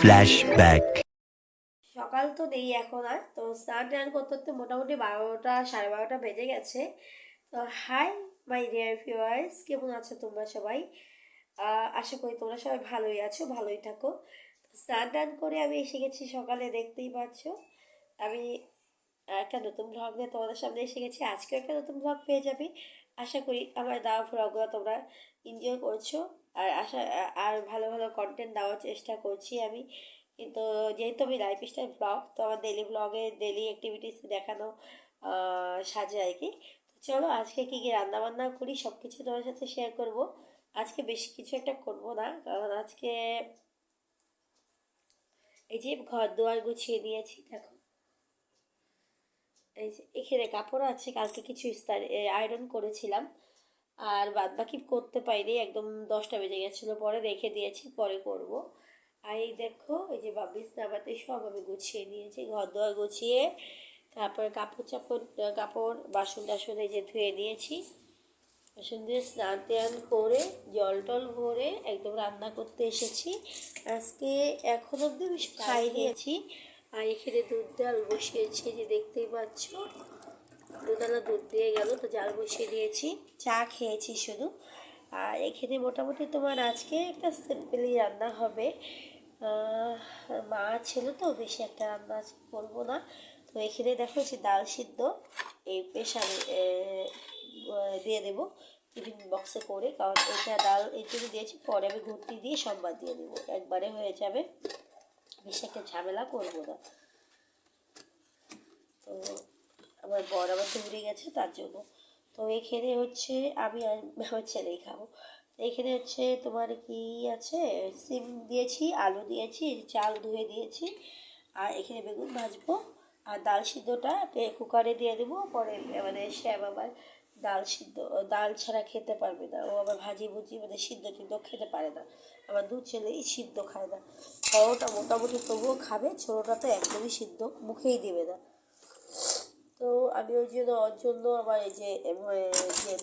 flashback. সকাল তো নেই এখন আর, তো স্নান টান করতে করতে মোটামুটি 12টা 12:30 বেজে গেছে। তো হাই মাই ডিয়ার ভিউয়ার্স, কেমন আছো তোমরা সবাই? আশা করি তোমরা সবাই ভালোই আছো, ভালোই থাকো। স্নান টান করে আমি এসে গেছি সকালে, দেখতেই পাচ্ছ। আমি একটা নতুন ভ্লগ নিয়ে তোমাদের সামনে এসে গেছি। আজকেও একটা নতুন ভ্লগ পেয়ে যাবে। আশা করি আমার দেওয়া ভ্লগগুলো তোমরা এনজয় করছো, আর ভালো ভালো কন্টেন্ট দেওয়ার চেষ্টা করছি আমি। কিন্তু যেহেতু আমি লাইফস্টাইল ব্লগ, তো আমার ডেলি ব্লগে ডেলি অ্যাক্টিভিটিস দেখানো সাজে আর কি। তো চলো আজকে কী কী রান্নাবান্না করি সব কিছু তোমার সাথে শেয়ার করব। আজকে বেশি কিছু একটা করব না, কারণ আজকে এই যে ঘর দুয়ার গুছিয়ে নিয়েছি, দেখো। এই যে এখানে কাপড় আছে, কালকে কিছু আয়রন করেছিলাম, আর বাদ বাকি করতে পারিনি, একদম 10টা বেজে গেছিলো, পরে রেখে দিয়েছি, পরে করব। আর এই দেখো, এই যে বাবিস নামাতে সব আমি গুছিয়ে নিয়েছি, ঘর দোয়ার গুছিয়ে, তারপরে কাপড় বাসন টাসন এই যে ধুয়ে নিয়েছি, বাসন দিয়ে স্নান টান করে জল টল ভরে একদম রান্না করতে এসেছি। আজকে এখন অব্দি বেশ খাই নিয়েছি। আর এখানে দুধ ডাল বসিয়েছি, যে দেখতেই পাচ্ছ, দুধালা দুধ দিয়ে গেল, তো জাল বসিয়ে দিয়েছি, চা খেয়েছি শুধু। আর এখানে মোটামুটি তোমার আজকে একটা সিম্পলি রান্না হবে। মা ছিল তো, বেশি একটা রান্না আজকে করবো না। তো এখানে দেখো যে ডাল সিদ্ধ এই প্রেশারে দিয়ে দেবো টিফিন বক্সে করে, কারণ এটা ডাল এই জন্য দিয়েছি, পরে আমি ঘুরতি দিয়ে সোমবার দিয়ে দেবো, একবারে হয়ে যাবে, বেশি একটা ঝামেলা করবো না। তো আমার বর আবার দৌড়ে গেছে তার জন্য। তো এখানে হচ্ছে আমি আর আমার ছেলেই খাবো। তো এখানে হচ্ছে তোমার কি আছে, সিম দিয়েছি, আলু দিয়েছি, চাল ধুয়ে দিয়েছি, আর এখানে বেগুন ভাজবো। আর ডাল সিদ্ধটা কুকারে দিয়ে দেবো, পরে মানে শ্যাম আবার ডাল ছাড়া খেতে পারবে না, ও আবার ভাজি ভুজি মানে সিদ্ধ টিদ্ধ খেতে পারে না। আমার দু ছেলেই সিদ্ধ খায় না, বড়োটা মোটামুটি তবুও খাবে, ছোটোটা তো একদমই সিদ্ধ মুখেই দেবে না। তো আমি ওর জন্য আবার এই যে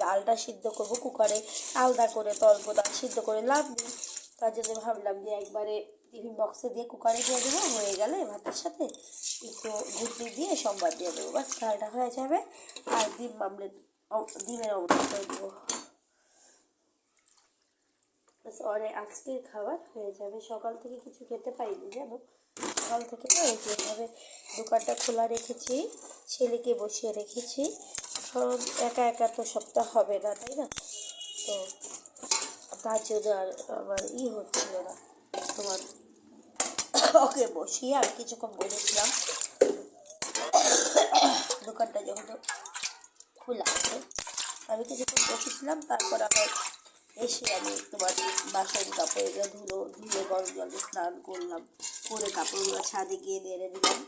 ডালটা সিদ্ধ করবো কুকারে, আলাদা করে তো অল্প ডাল সিদ্ধ করে লাভ নেই, তার জন্য ভাবলাম যে একবারে টিফিন বক্সে দিয়ে কুকারে দিয়ে দেবো, হয়ে গেলে ভাতের সাথে একটু ঘুটনি দিয়ে সোমবার দিয়ে দেবো, বাস ডালটা হয়ে যাবে। আর ডিমের অমলেট করে দেবো, আজকের খাবার হয়ে যাবে। সকাল থেকে কিছু খেতে পাইনি জানো, সকাল থেকে না যেভাবে দোকানটা খোলা রেখেছি, ছেলেকে বসিয়ে রেখেছি, কারণ একা একা তো সবটা হবে না, তাই না? তো তার জন্য আর আমার হচ্ছিল না তোমার, ওকে বসিয়ে আমি কিছুক্ষণ বসেছিলাম, দোকানটা যখন খোলা আছে আমি কিছুক্ষণ বসেছিলাম, তারপর আবার এসে আমি তোমার বাসন কাপড় এগুলো ধুয়ে গরম জলে স্নান করলাম, করে কাপড়গুলো ছাদে গিয়ে নেড়ে দিলাম,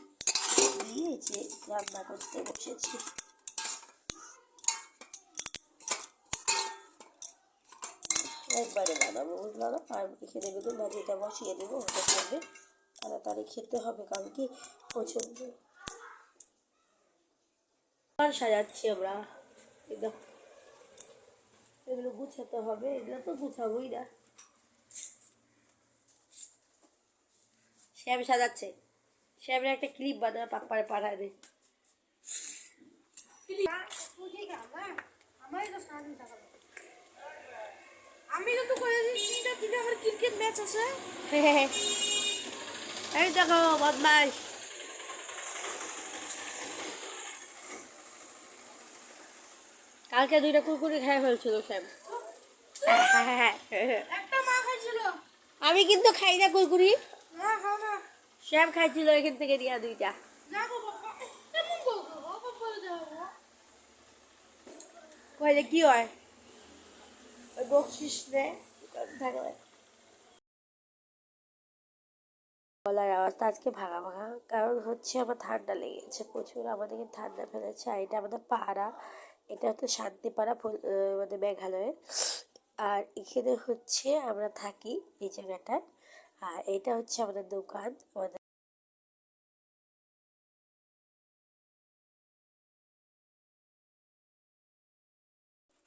দিয়ে যে রান্না করতে বসেছি। একবারে বানাবো, বুঝলাম। আর এখানে বেগুন ভাজিটা বসিয়ে দেবো, হতে থাকবে, তাড়াতাড়ি খেতে হবে, কারণ কি প্রচণ্ড সাজাচ্ছি আমরা, একদম এগুলো গুছাতে হবে, এগুলো তো গুছাবোই না। শ্যাম সাজাচ্ছে, শ্যামের একটা ক্লিপ বানায় পাপারে পাঠায় দে। আমি কিন্তু করে দিচ্ছি, আমার ক্রিকেট ম্যাচ আছে। এই দেখো বদমাস, কালকে 2টা কুরকুরি খেয়ে ফেলছিল শ্যাম। আমি কিন্তু খাই না কুরকুরি, শ্যাম খাইছিল এখান থেকে দিয়া 2টা। কইলে কি হয়, ওই বকশিস নে থাকলে। গলার আওয়াজটা আজকে ভাঙা ভাঙা, কারণ হচ্ছে আমার ঠান্ডা লেগেছে প্রচুর, আমাদের ঠান্ডা ফেলেছে। আর এটা আমাদের পাড়া, এটা হচ্ছে শান্তিপাড়া, মানে মেঘালয়ে। আর এখানে হচ্ছে আমরা থাকি এই জায়গাটায়, আর এটা হচ্ছে আমাদের দোকান। আমাদের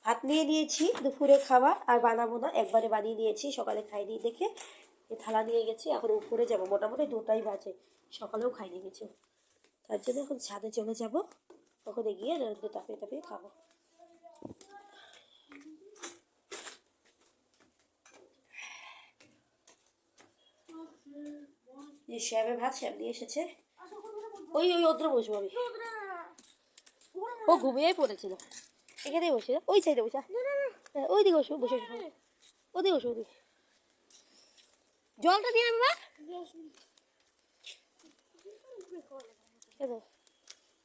ভাত নিয়ে নিয়েছি, দুপুরে খাবার আর বানাবো না, একবারে বানিয়ে নিয়েছি, সকালে খাইনি দেখে। এই থালা নিয়ে গেছি, এখন উপরে যাবো, মোটামুটি 2টাই বাজে, সকালেও খাইনি কিছু, তার জন্য এখন ছাদে চলে যাব, ওখানে গিয়ে তাপিয়ে তাপিয়ে খাবো। যে শ্যামে ভাত শ্যাম দিয়ে এসেছে, ওই ওই ওদ্র বসবো আমি, ও ঘুমিয়েই পড়েছিল, এখানেই বসে, ওই সাইডে বসে, ওই দিকে বসো, বসে ওদিকে বসো, ওদিকে জলটা দিয়ে বাবা,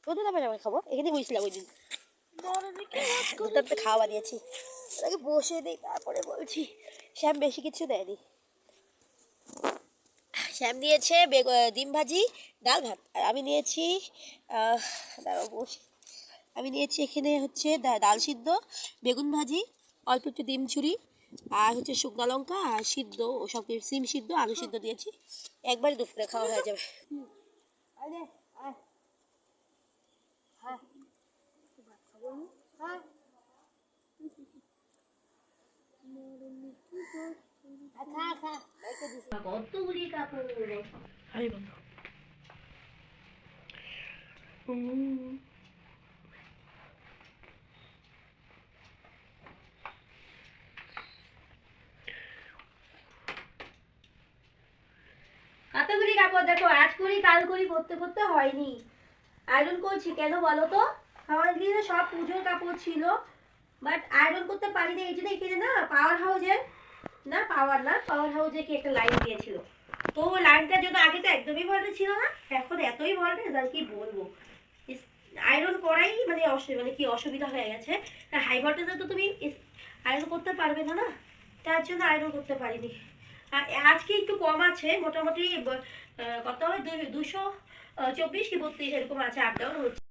ওদের তারপরে আমরা খাবো, এখানে বসছিলাম ওই দিন, তারপরে খাওয়া দিয়েছি, তাকে বসে দিই, তারপরে বলছি। শ্যাম বেশি কিছু দেয়নি, শ্যাম দিয়েছে ডিম ভাজি, ডাল ভাত, আর আমি নিয়েছি দাঁড়াও বসে, আমি নিয়েছি এখানে হচ্ছে ডাল সিদ্ধ, বেগুন ভাজি, অল্প একটু ডিম ছুরি, আর হচ্ছে শুকনো লঙ্কা আর সিদ্ধ, সব কিছু সিম সিদ্ধ, আলু সিদ্ধ দিয়েছি, একবারই দুপুরে খাওয়া হয়ে যাবে। কতগুলি কাপড় কতগুলি কাপড় দেখো, আজ করি কাল করি করতে করতে হয়নি, আয়রন করছি কেন বলো তো, আমার দিয়ে সব পুজোর কাপড় ছিল, বাট আয়রন করতে পারিনি, এই জন্য এখানে না পাওয়ার হাউজের, না পাওয়ার না পাওয়ার হাউজে কি একটা লাইন দিয়েছিল, তো ওই লাইনটার জন্য আগে তো একদমই ভল্টেজ ছিল না, এখন এতই ভল্টেজ আর কি বলবো, আয়রন করাই মানে মানে কি অসুবিধা হয়ে গেছে, হাই ভল্টেজে তো তুমি আয়রন করতে পারবে না, না তার জন্য আয়রন করতে পারিনি। আজকে একটু কম আছে, মোটামুটি কত হয় 224 কি 32 এরকম আছে, আপ ডাউন হচ্ছে।